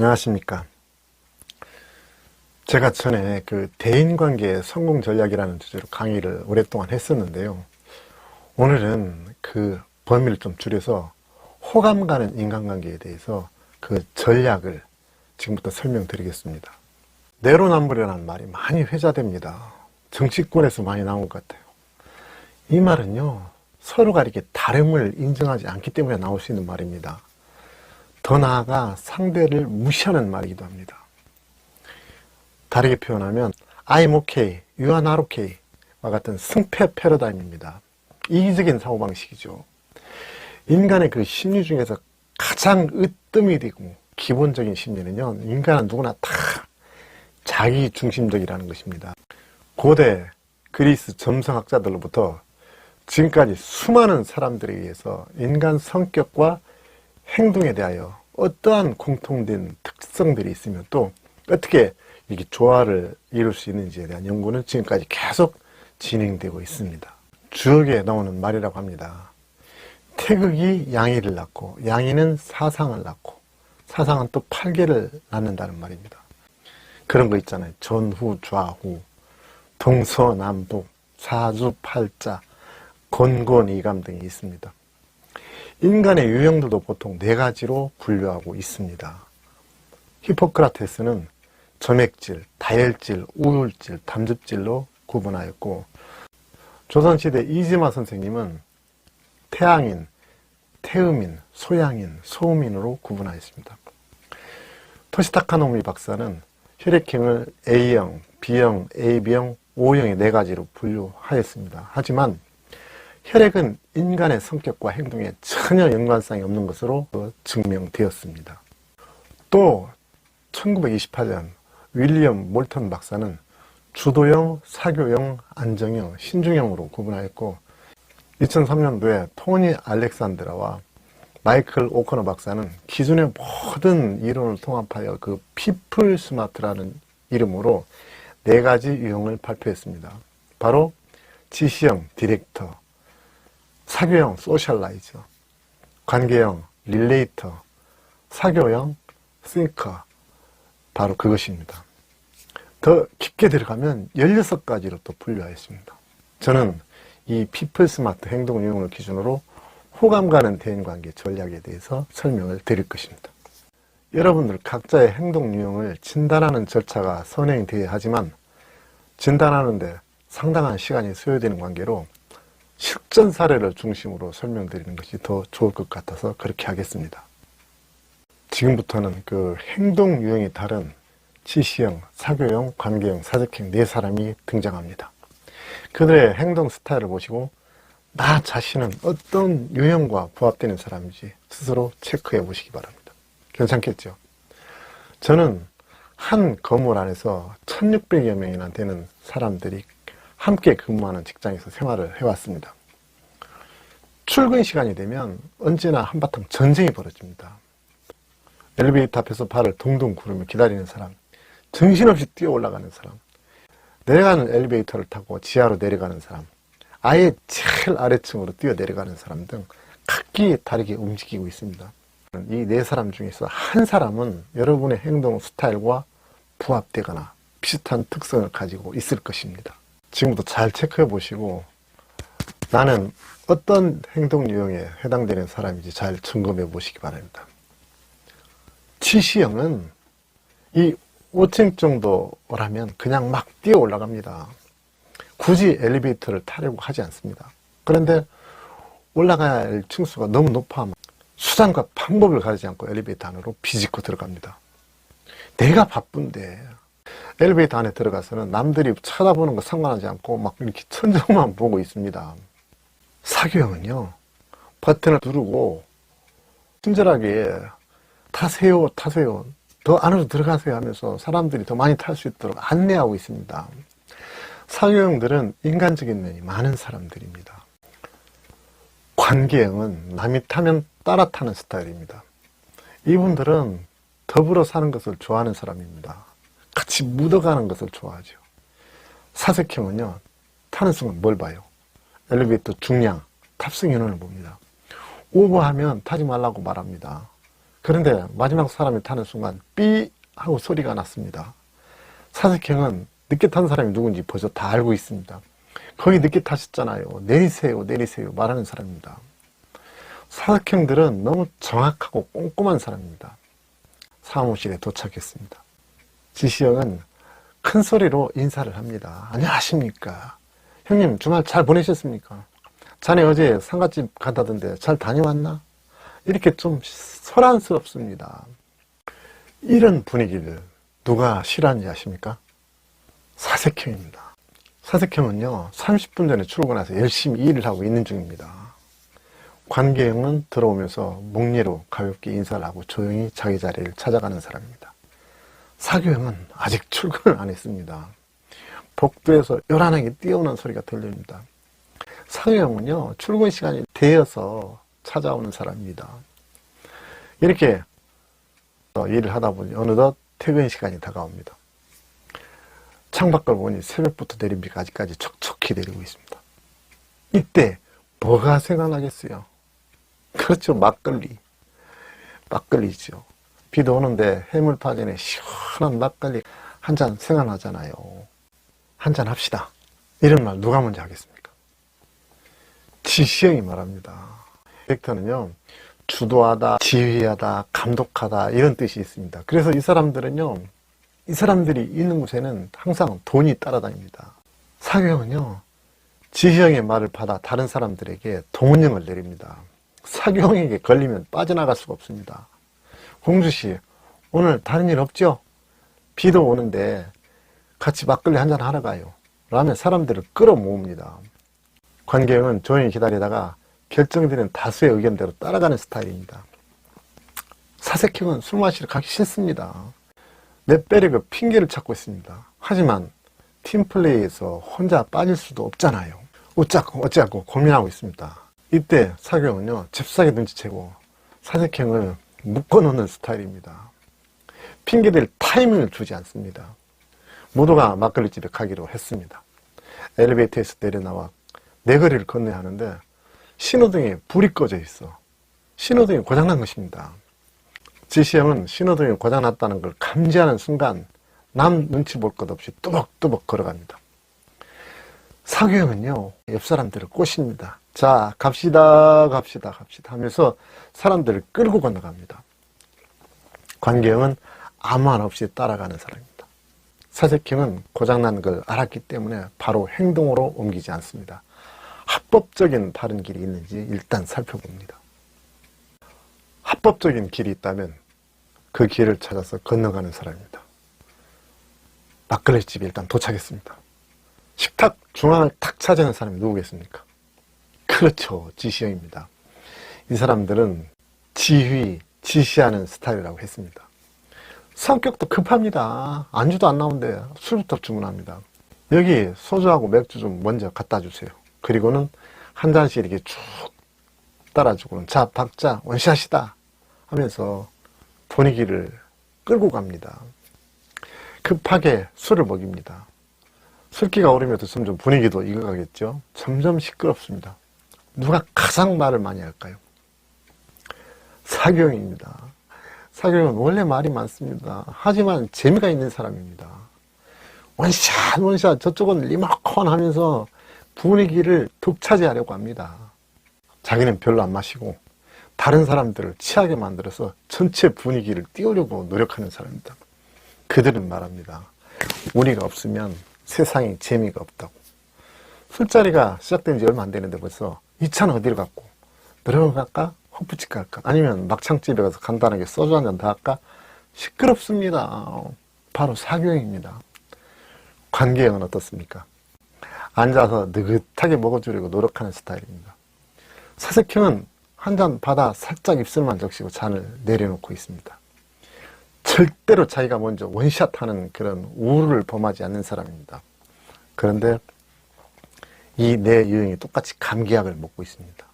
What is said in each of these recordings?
안녕하십니까. 제가 전에 대인관계의 성공 전략이라는 주제로 강의를 오랫동안 했었는데요. 오늘은 그 범위를 좀 줄여서 호감 가는 인간관계에 대해서 그 전략을 지금부터 설명드리겠습니다. 내로남불이라는 말이 많이 회자됩니다. 정치권에서 많이 나온 것 같아요. 이 말은요, 서로가 이렇게 다름을 인정하지 않기 때문에 나올 수 있는 말입니다. 더 나아가 상대를 무시하는 말이기도 합니다. 다르게 표현하면 I'm okay, you are not okay 와 같은 승패 패러다임입니다. 이기적인 사고방식이죠. 인간의 그 심리 중에서 가장 으뜸이 되고 기본적인 심리는요, 인간은 누구나 다 자기 중심적이라는 것입니다. 고대 그리스 점성학자들로부터 지금까지 수많은 사람들에 의해서 인간 성격과 행동에 대하여 어떠한 공통된 특성들이 있으면 또 어떻게 이렇게 조화를 이룰 수 있는지에 대한 연구는 지금까지 계속 진행되고 있습니다. 주역에 나오는 말이라고 합니다. 태극이 양이를 낳고 양이는 사상을 낳고 사상은 또 팔계를 낳는다는 말입니다. 그런 거 있잖아요. 전후 좌후, 동서남북, 사주팔자, 곤곤이감 등이 있습니다. 인간의 유형들도 보통 4가지로 분류하고 있습니다. 히포크라테스는 점액질, 다혈질, 우울질, 담즙질로 구분하였고, 조선시대 이지마 선생님은 태양인, 태음인, 소양인, 소음인으로 구분하였습니다. 토시타카노미 박사는 혈액형을 A형, B형, AB형, O형의 4가지로 분류하였습니다. 하지만 혈액은 인간의 성격과 행동에 전혀 연관성이 없는 것으로 증명되었습니다. 또 1928년 윌리엄 몰턴 박사는 주도형, 사교형, 안정형, 신중형으로 구분하였고 2003년도에 토니 알렉산드라와 마이클 오커너 박사는 기존의 모든 이론을 통합하여 그 피플 스마트라는 이름으로 4가지 유형을 발표했습니다. 바로 지시형, 디렉터, 사교형, 소셜라이저, 관계형, 릴레이터, 사교형, 싱커, 바로 그것입니다. 더 깊게 들어가면 16가지로 또 분류하였습니다. 저는 이 피플 스마트 행동 유형을 기준으로 호감 가는 대인관계 전략에 대해서 설명을 드릴 것입니다. 여러분들 각자의 행동 유형을 진단하는 절차가 선행되어야 하지만 진단하는데 상당한 시간이 소요되는 관계로 실전 사례를 중심으로 설명드리는 것이 더 좋을 것 같아서 그렇게 하겠습니다. 지금부터는 그 행동 유형이 다른 지시형, 사교형, 관계형, 사적형 4사람이 등장합니다. 그들의 행동 스타일을 보시고 나 자신은 어떤 유형과 부합되는 사람인지 스스로 체크해 보시기 바랍니다. 괜찮겠죠? 저는 한 건물 안에서 1600여 명이나 되는 사람들이 함께 근무하는 직장에서 생활을 해왔습니다. 출근 시간이 되면 언제나 한바탕 전쟁이 벌어집니다. 엘리베이터 앞에서 발을 동동 구르며 기다리는 사람, 정신없이 뛰어 올라가는 사람, 내려가는 엘리베이터를 타고 지하로 내려가는 사람, 아예 제일 아래층으로 뛰어 내려가는 사람 등 각기 다르게 움직이고 있습니다. 이 4사람 중에서 한 사람은 여러분의 행동 스타일과 부합되거나 비슷한 특성을 가지고 있을 것입니다. 지금부터 잘 체크해 보시고 나는 어떤 행동 유형에 해당되는 사람인지 잘 점검해 보시기 바랍니다. 지시형은 이 5층 정도라면 그냥 막 뛰어 올라갑니다. 굳이 엘리베이터를 타려고 하지 않습니다. 그런데 올라가야 할 층수가 너무 높아 수단과 방법을 가리지 않고 엘리베이터 안으로 비집고 들어갑니다. 내가 바쁜데 엘리베이터 안에 들어가서는 남들이 쳐다보는 거 상관하지 않고 막 이렇게 천정만 보고 있습니다. 사교형은요, 버튼을 누르고 친절하게 타세요, 타세요, 더 안으로 들어가세요 하면서 사람들이 더 많이 탈 수 있도록 안내하고 있습니다. 사교형들은 인간적인 면이 많은 사람들입니다. 관계형은 남이 타면 따라 타는 스타일입니다. 이분들은 더불어 사는 것을 좋아하는 사람입니다. 같이 묻어가는 것을 좋아하죠. 사색형은요, 타는 순간 뭘 봐요? 엘리베이터 중량, 탑승 인원을 봅니다. 오버하면 타지 말라고 말합니다. 그런데 마지막 사람이 타는 순간 삐 하고 소리가 났습니다. 사색형은 늦게 탄 사람이 누군지 벌써 다 알고 있습니다. 거기 늦게 타셨잖아요. 내리세요, 내리세요 말하는 사람입니다. 사색형들은 너무 정확하고 꼼꼼한 사람입니다. 사무실에 도착했습니다. 지시형은 큰 소리로 인사를 합니다. 안녕하십니까. 형님 주말 잘 보내셨습니까? 자네 어제 상가집 간다던데 잘 다녀왔나? 이렇게 좀 소란스럽습니다. 이런 분위기를 누가 싫어하는지 아십니까? 사색형입니다. 사색형은요 30분 전에 출근해서 열심히 일을 하고 있는 중입니다. 관계형은 들어오면서 목례로 가볍게 인사를 하고 조용히 자기 자리를 찾아가는 사람입니다. 사교형은 아직 출근을 안 했습니다. 복도에서 요란하게 뛰어오는 소리가 들립니다. 사교형은요 출근 시간이 되어서 찾아오는 사람입니다. 이렇게 일을 하다 보니 어느덧 퇴근 시간이 다가옵니다. 창밖을 보니 새벽부터 내린 비가 아직까지 촉촉히 내리고 있습니다. 이때 뭐가 생각나겠어요? 그렇죠, 막걸리. 막걸리죠. 비도 오는데 해물파전에 시원한 막걸리 한 잔 생각나잖아요. 한 잔 합시다. 이런 말 누가 먼저 하겠습니까? 지시형이 말합니다. 디렉터는요 주도하다, 지휘하다, 감독하다 이런 뜻이 있습니다. 그래서 이 사람들은요 이 사람들이 있는 곳에는 항상 돈이 따라다닙니다. 사교형은요 지시형의 말을 받아 다른 사람들에게 동원령을 내립니다. 사교형에게 걸리면 빠져나갈 수가 없습니다. 공주씨 오늘 다른 일 없죠? 비도 오는데 같이 막걸리 한잔 하러 가요 라며 사람들을 끌어모읍니다. 관계형은 조용히 기다리다가 결정되는 다수의 의견대로 따라가는 스타일입니다. 사색형은 술 마시러 가기 싫습니다. 내 빼려고 핑계를 찾고 있습니다. 하지만 팀플레이에서 혼자 빠질 수도 없잖아요. 어쩌고 고민하고 있습니다. 이때 사교형은요 잽싸게 눈치채고 사색형을 묶어놓는 스타일입니다. 핑계댈 타이밍을 주지 않습니다. 모두가 막걸리집에 가기로 했습니다. 엘리베이터에서 내려나와 내거리를 건너야 하는데 신호등에 불이 꺼져 있어. 신호등이 고장난 것입니다. 지시형은 신호등이 고장났다는 걸 감지하는 순간 남 눈치 볼 것 없이 뚜벅뚜벅 걸어갑니다. 사교형은요 옆 사람들을 꼬십니다. 자 갑시다 하면서 사람들을 끌고 건너갑니다. 관계형은 아무 말 없이 따라가는 사람입니다. 사색형은 고장난 걸 알았기 때문에 바로 행동으로 옮기지 않습니다. 합법적인 다른 길이 있는지 일단 살펴봅니다. 합법적인 길이 있다면 그 길을 찾아서 건너가는 사람입니다. 막걸리집에 일단 도착했습니다. 식탁 중앙을 탁 차지하는 사람이 누구겠습니까? 그렇죠, 지시형입니다. 이 사람들은 지시하는 스타일이라고 했습니다. 성격도 급합니다. 안주도 안 나오는데 술부터 주문합니다. 여기 소주하고 맥주 좀 먼저 갖다 주세요. 그리고는 한 잔씩 이렇게 쭉 따라주고는 자 박자 원샷이다 하면서 분위기를 끌고 갑니다. 급하게 술을 먹입니다. 술기가 오르면서 점점 분위기도 익어가겠죠. 점점 시끄럽습니다. 누가 가장 말을 많이 할까요? 사교형입니다. 사교형은 원래 말이 많습니다. 하지만 재미가 있는 사람입니다. 원샷 저쪽은 리모컨 하면서 분위기를 독차지하려고 합니다. 자기는 별로 안 마시고 다른 사람들을 취하게 만들어서 전체 분위기를 띄우려고 노력하는 사람입니다. 그들은 말합니다. 우리가 없으면 세상에 재미가 없다고. 술자리가 시작된 지 얼마 안 되는데 벌써 이 차는 어디로 갔고 노래방 갈까? 호프집 갈까? 아니면 막창집에 가서 간단하게 소주 한 잔 더 할까? 시끄럽습니다. 바로 사교형입니다. 관계형은 어떻습니까? 앉아서 느긋하게 먹어주려고 노력하는 스타일입니다. 사색형은 한 잔 받아 살짝 입술만 적시고 잔을 내려놓고 있습니다. 절대로 자기가 먼저 원샷하는 그런 우울을 범하지 않는 사람입니다. 그런데 이 네 유형이 똑같이 감기약을 먹고 있습니다.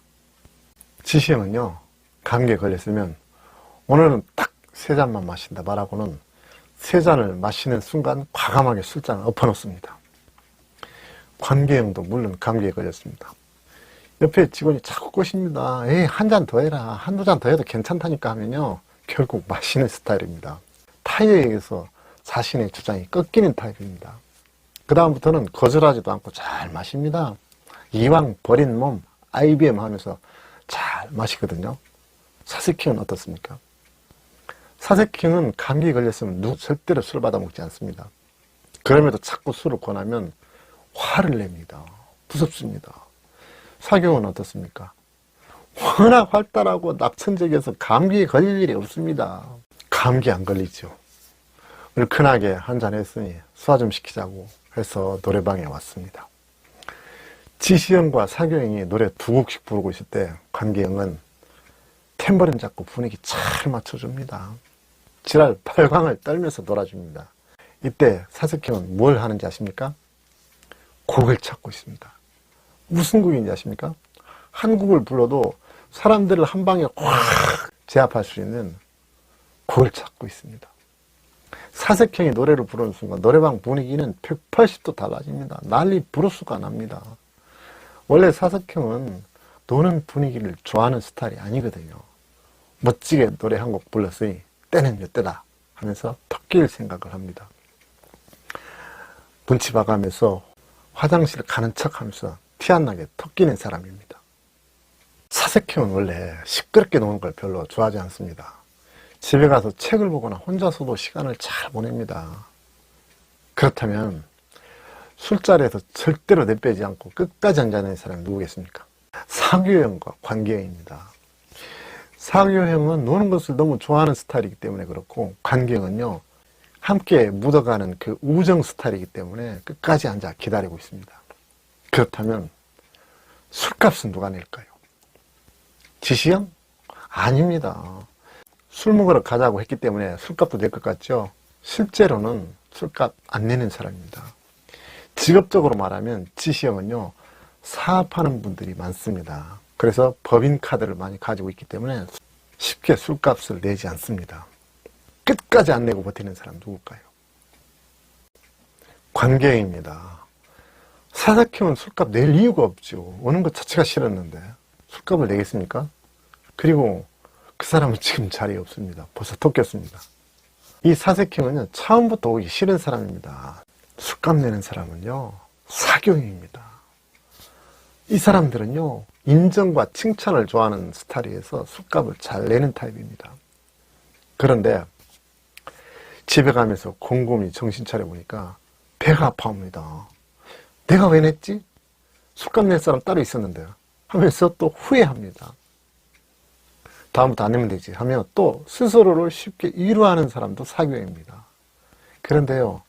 지시형은요 감기에 걸렸으면 오늘은 딱 3잔만 마신다 말하고는 3잔을 마시는 순간 과감하게 술잔을 엎어놓습니다. 관계형도 물론 감기에 걸렸습니다. 옆에 직원이 자꾸 꼬십니다. 에이 한 잔 더 해라, 한두 잔 더 해도 괜찮다니까 하면요 결국 마시는 스타일입니다. 타이어에 의해서 자신의 주장이 꺾이는 타입입니다. 그 다음부터는 거절하지도 않고 잘 마십니다. 이왕 버린 몸 IBM 하면서 잘 마시거든요. 사색형은 어떻습니까? 사색형은 감기 걸렸으면 절대로 술 받아 먹지 않습니다. 그럼에도 자꾸 술을 권하면 화를 냅니다. 무섭습니다. 사교는 어떻습니까? 워낙 활달하고 낙천적이어서 감기에 걸릴 일이 없습니다. 감기 안 걸리죠. 얼큰하게 한잔 했으니 소화 좀 시키자고 해서 노래방에 왔습니다. 지시형과 사교형이 노래 두 곡씩 부르고 있을 때 관계형은 탬버린 잡고 분위기 잘 맞춰줍니다. 지랄 발광을 떨면서 놀아줍니다. 이때 사색형은 뭘 하는지 아십니까? 곡을 찾고 있습니다. 무슨 곡인지 아십니까? 한 곡을 불러도 사람들을 한 방에 확 제압할 수 있는 곡을 찾고 있습니다. 사색형이 노래를 부르는 순간 노래방 분위기는 180도 달라집니다. 난리 부르스가 납니다. 원래 사색형은 노는 분위기를 좋아하는 스타일이 아니거든요. 멋지게 노래 한 곡 불렀으니 때는 몇 대다 하면서 턱길 생각을 합니다. 눈치 봐가면서 화장실 가는 척 하면서 티 안 나게 턱기는 사람입니다. 사색형은 원래 시끄럽게 노는 걸 별로 좋아하지 않습니다. 집에 가서 책을 보거나 혼자서도 시간을 잘 보냅니다. 그렇다면 술자리에서 절대로 내빼지 않고 끝까지 앉아있는 사람이 누구겠습니까? 사교형과 관계형입니다. 사교형은 노는 것을 너무 좋아하는 스타일이기 때문에 그렇고, 관계형은요 함께 묻어가는 그 우정 스타일이기 때문에 끝까지 앉아 기다리고 있습니다. 그렇다면 술값은 누가 낼까요? 지시형? 아닙니다. 술 먹으러 가자고 했기 때문에 술값도 낼 것 같죠? 실제로는 술값 안 내는 사람입니다. 직업적으로 말하면 지시형은요 사업하는 분들이 많습니다. 그래서 법인카드를 많이 가지고 있기 때문에 쉽게 술값을 내지 않습니다. 끝까지 안 내고 버티는 사람 누굴까요? 관계형입니다. 사색형은 술값 낼 이유가 없죠. 오는 것 자체가 싫었는데 술값을 내겠습니까? 그리고 그 사람은 지금 자리에 없습니다. 벌써 톡겼습니다. 이 사색형은요 처음부터 오기 싫은 사람입니다. 술값 내는 사람은요 사교형입니다. 이 사람들은요 인정과 칭찬을 좋아하는 스타일이어서 술값을 잘 내는 타입입니다. 그런데 집에 가면서 곰곰이 정신 차려보니까 배가 아파옵니다. 내가 왜 냈지? 술값 낼 사람 따로 있었는데요 하면서 또 후회합니다. 다음부터 안 내면 되지 하며 또 스스로를 쉽게 위로하는 사람도 사교형입니다. 그런데요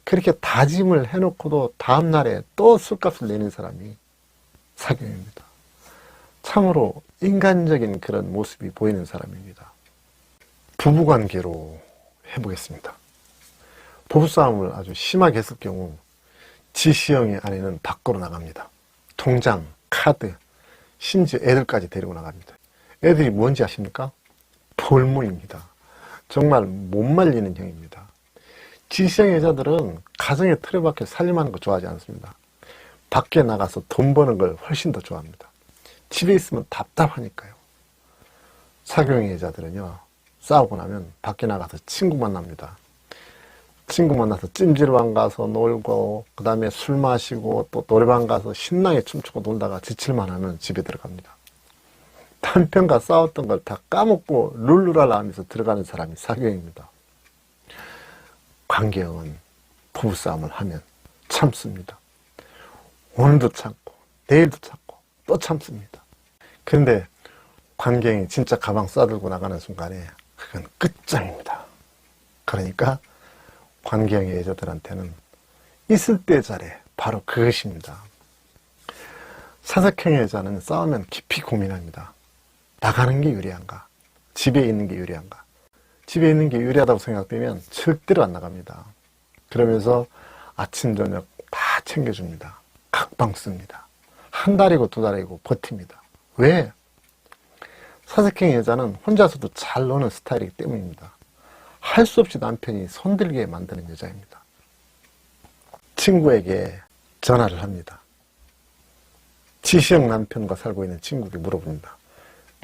그렇게 다짐을 해놓고도 다음날에 또 술값을 내는 사람이 사교형입니다. 참으로 인간적인 그런 모습이 보이는 사람입니다. 부부관계로 해보겠습니다. 부부싸움을 아주 심하게 했을 경우 지시형의 아내는 밖으로 나갑니다. 통장, 카드, 심지어 애들까지 데리고 나갑니다. 애들이 뭔지 아십니까? 볼모입니다. 정말 못 말리는 형입니다. 지시형 여자들은 가정의 틀에 밖에 살림하는 거 좋아하지 않습니다. 밖에 나가서 돈 버는 걸 훨씬 더 좋아합니다. 집에 있으면 답답하니까요. 사교형 여자들은요 싸우고 나면 밖에 나가서 친구 만납니다. 친구 만나서 찜질방 가서 놀고 그 다음에 술 마시고 또 노래방 가서 신나게 춤추고 놀다가 지칠만 하면 집에 들어갑니다. 남편과 싸웠던 걸 다 까먹고 룰루랄라 하면서 들어가는 사람이 사교형입니다. 관계형은 부부싸움을 하면 참습니다. 오늘도 참고 내일도 참고 또 참습니다. 그런데 관계형이 진짜 가방 싸들고 나가는 순간에 그건 끝장입니다. 그러니까 관계형의 여자들한테는 있을 때 잘해 바로 그것입니다. 사색형의 여자는 싸우면 깊이 고민합니다. 나가는 게 유리한가? 집에 있는 게 유리한가? 집에 있는 게 유리하다고 생각되면 절대로 안 나갑니다. 그러면서 아침 저녁 다 챙겨줍니다. 각방 씁니다. 한 달이고 두 달이고 버팁니다. 왜? 사색형의 여자는 혼자서도 잘 노는 스타일이기 때문입니다. 할 수 없이 남편이 손들게 만드는 여자입니다. 친구에게 전화를 합니다. 지시형 남편과 살고 있는 친구에게 물어봅니다.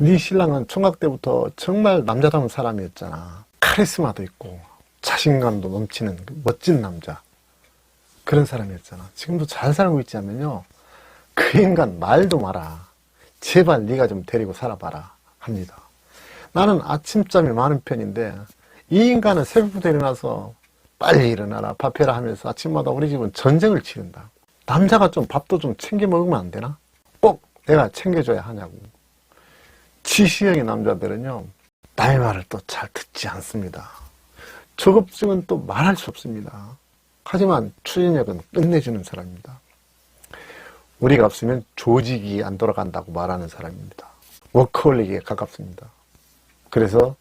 네 신랑은 총각 때부터 정말 남자다운 사람이었잖아. 카리스마도 있고 자신감도 넘치는 멋진 남자, 그런 사람이었잖아. 지금도 잘 살고 있지 않으면요, 그 인간 말도 마라. 제발 네가 좀 데리고 살아봐라 합니다. 나는 아침잠이 많은 편인데 이 인간은 새벽부터 일어나서 빨리 일어나라, 밥해라 하면서 아침마다 우리 집은 전쟁을 치른다. 남자가 좀 밥도 좀 챙겨 먹으면 안 되나? 꼭 내가 챙겨줘야 하냐고. 지시형의 남자들은요, 남의 말을 또 잘 듣지 않습니다. 조급증은 또 말할 수 없습니다. 하지만 추진력은 끝내주는 사람입니다. 우리가 없으면 조직이 안 돌아간다고 말하는 사람입니다. 워커홀릭에 가깝습니다. 그래서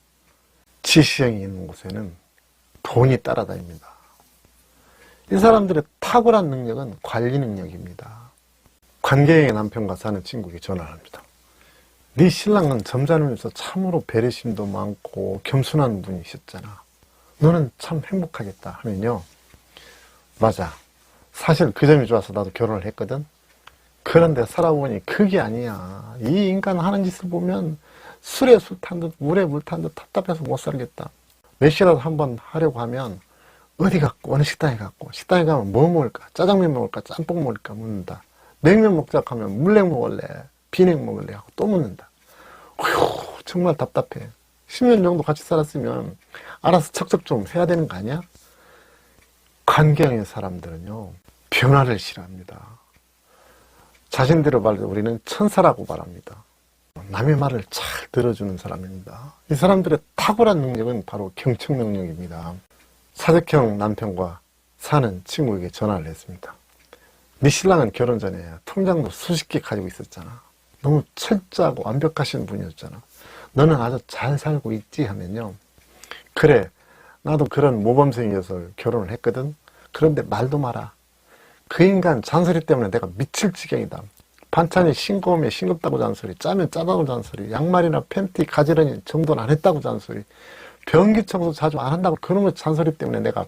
지시형이 있는 곳에는 돈이 따라다닙니다. 이 사람들의 탁월한 능력은 관리 능력입니다. 관계형의 남편과 사는 친구에게 전화를 합니다. 네 신랑은 점잖으면서 참으로 배려심도 많고 겸손한 분이셨잖아. 너는 참 행복하겠다 하면요, 맞아, 사실 그 점이 좋아서 나도 결혼을 했거든. 그런데 살아보니 그게 아니야. 이 인간 하는 짓을 보면 술에 술 탄 듯 물에 물 탄 듯 답답해서 못 살겠다. 몇시라도 한번 하려고 하면 어디 갔고 어느 식당에 갔고, 식당에 가면 뭐 먹을까, 짜장면 먹을까, 짬뽕 먹을까 묻는다. 냉면 먹자 하면 물냉 먹을래, 비냉 먹을래 하고 또 묻는다. 어휴, 정말 답답해. 10년 정도 같이 살았으면 알아서 척척 좀 해야 되는 거 아니야? 관계형의 사람들은요, 변화를 싫어합니다. 자신들의 말을 우리는 천사라고 말합니다. 남의 말을 잘 들어주는 사람입니다. 이 사람들의 탁월한 능력은 바로 경청 능력입니다. 사적형 남편과 사는 친구에게 전화를 했습니다. 네 신랑은 결혼 전에 통장도 수십 개 가지고 있었잖아. 너무 철저하고 완벽하신 분이었잖아. 너는 아주 잘 살고 있지 하면요, 그래, 나도 그런 모범생이어서 결혼을 했거든. 그런데 말도 마라. 그 인간 잔소리 때문에 내가 미칠 지경이다. 반찬이 싱거우면 싱겁다고 잔소리, 짜면 짜다고 잔소리, 양말이나 팬티 가지런히 정돈 안 했다고 잔소리, 변기 청소 자주 안 한다고 그놈의 잔소리 때문에 내가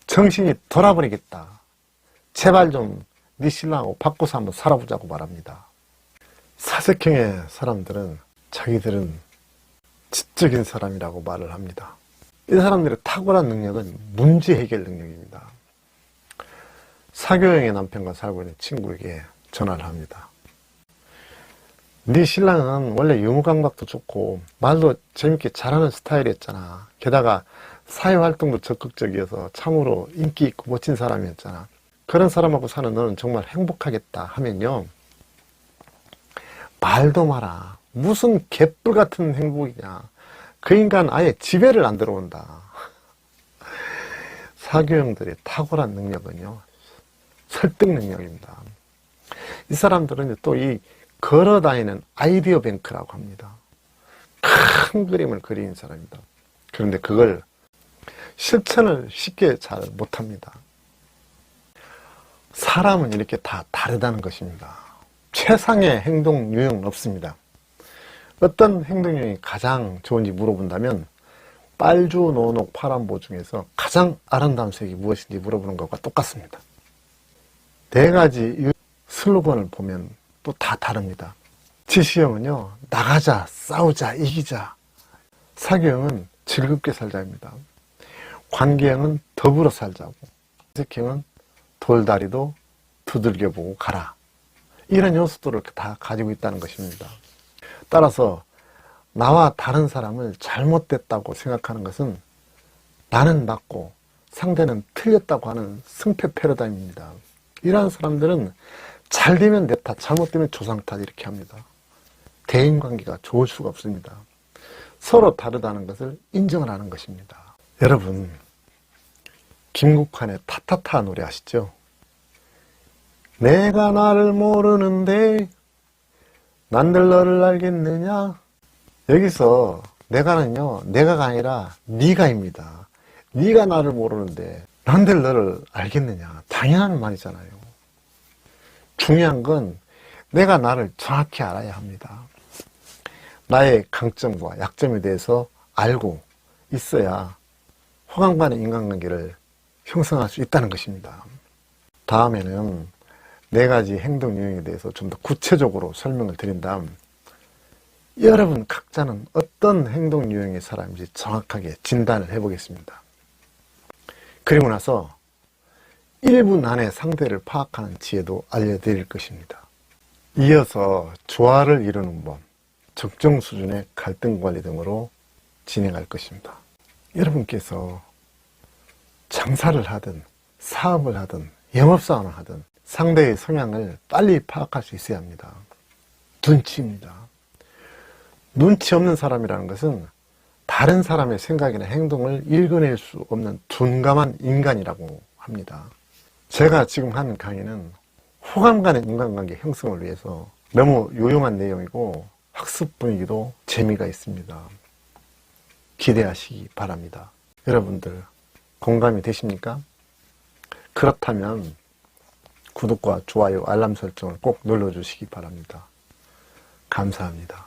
정신이 돌아버리겠다. 제발 좀 네 신랑하고 바꿔서 한번 살아보자고 말합니다. 사색형의 사람들은 자기들은 지적인 사람이라고 말을 합니다. 이 사람들의 탁월한 능력은 문제 해결 능력입니다. 사교형의 남편과 살고 있는 친구에게 전화를 합니다. 네 신랑은 원래 유무감각도 좋고 말도 재밌게 잘하는 스타일이었잖아. 게다가 사회활동도 적극적이어서 참으로 인기 있고 멋진 사람이었잖아. 그런 사람하고 사는 너는 정말 행복하겠다 하면요, 말도 마라. 무슨 개뿔 같은 행복이냐. 그 인간 아예 집에를 안 들어온다. 사교형들의 탁월한 능력은요, 설득 능력입니다. 이 사람들은 또 이 걸어다니는 아이디어 뱅크라고 합니다. 큰 그림을 그리는 사람입니다. 그런데 그걸 실천을 쉽게 잘 못합니다. 사람은 이렇게 다 다르다는 것입니다. 최상의 행동 유형은 없습니다. 어떤 행동이 가장 좋은지 물어본다면 빨주, 노녹, 파란보 중에서 가장 아름다운 색이 무엇인지 물어보는 것과 똑같습니다. 네 가지 슬로건을 보면 또 다 다릅니다. 지시형은요, 나가자, 싸우자, 이기자. 사교형은 즐겁게 살자입니다. 관계형은 더불어 살자고. 사색형은 돌다리도 두들겨보고 가라. 이런 요소들을 다 가지고 있다는 것입니다. 따라서 나와 다른 사람을 잘못됐다고 생각하는 것은 나는 맞고 상대는 틀렸다고 하는 승패 패러다임입니다. 이러한 사람들은 잘 되면 내 탓, 잘못되면 조상 탓 이렇게 합니다. 대인관계가 좋을 수가 없습니다. 서로 다르다는 것을 인정을 하는 것입니다. 여러분, 김국환의 타타타 노래 아시죠? 내가 나를 모르는데 난들 너를 알겠느냐? 여기서 내가는요, 내가가 아니라 네가입니다. 네가 나를 모르는데 난들 너를 알겠느냐? 당연한 말이잖아요. 중요한 건 내가 나를 정확히 알아야 합니다. 나의 강점과 약점에 대해서 알고 있어야 호감가는 인간관계를 형성할 수 있다는 것입니다. 다음에는 4가지 행동 유형에 대해서 좀 더 구체적으로 설명을 드린 다음 여러분 각자는 어떤 행동 유형의 사람인지 정확하게 진단을 해보겠습니다. 그리고 나서 1분 안에 상대를 파악하는 지혜도 알려드릴 것입니다. 이어서 조화를 이루는 법, 적정 수준의 갈등 관리 등으로 진행할 것입니다. 여러분께서 장사를 하든 사업을 하든 영업사원을 하든 상대의 성향을 빨리 파악할 수 있어야 합니다. 눈치입니다. 눈치 없는 사람이라는 것은 다른 사람의 생각이나 행동을 읽어낼 수 없는 둔감한 인간이라고 합니다. 제가 지금 하는 강의는 호감 간의 인간관계 형성을 위해서 너무 유용한 내용이고 학습 분위기도 재미가 있습니다. 기대하시기 바랍니다. 여러분들 공감이 되십니까? 그렇다면 구독과 좋아요, 알람 설정을 꼭 눌러주시기 바랍니다. 감사합니다.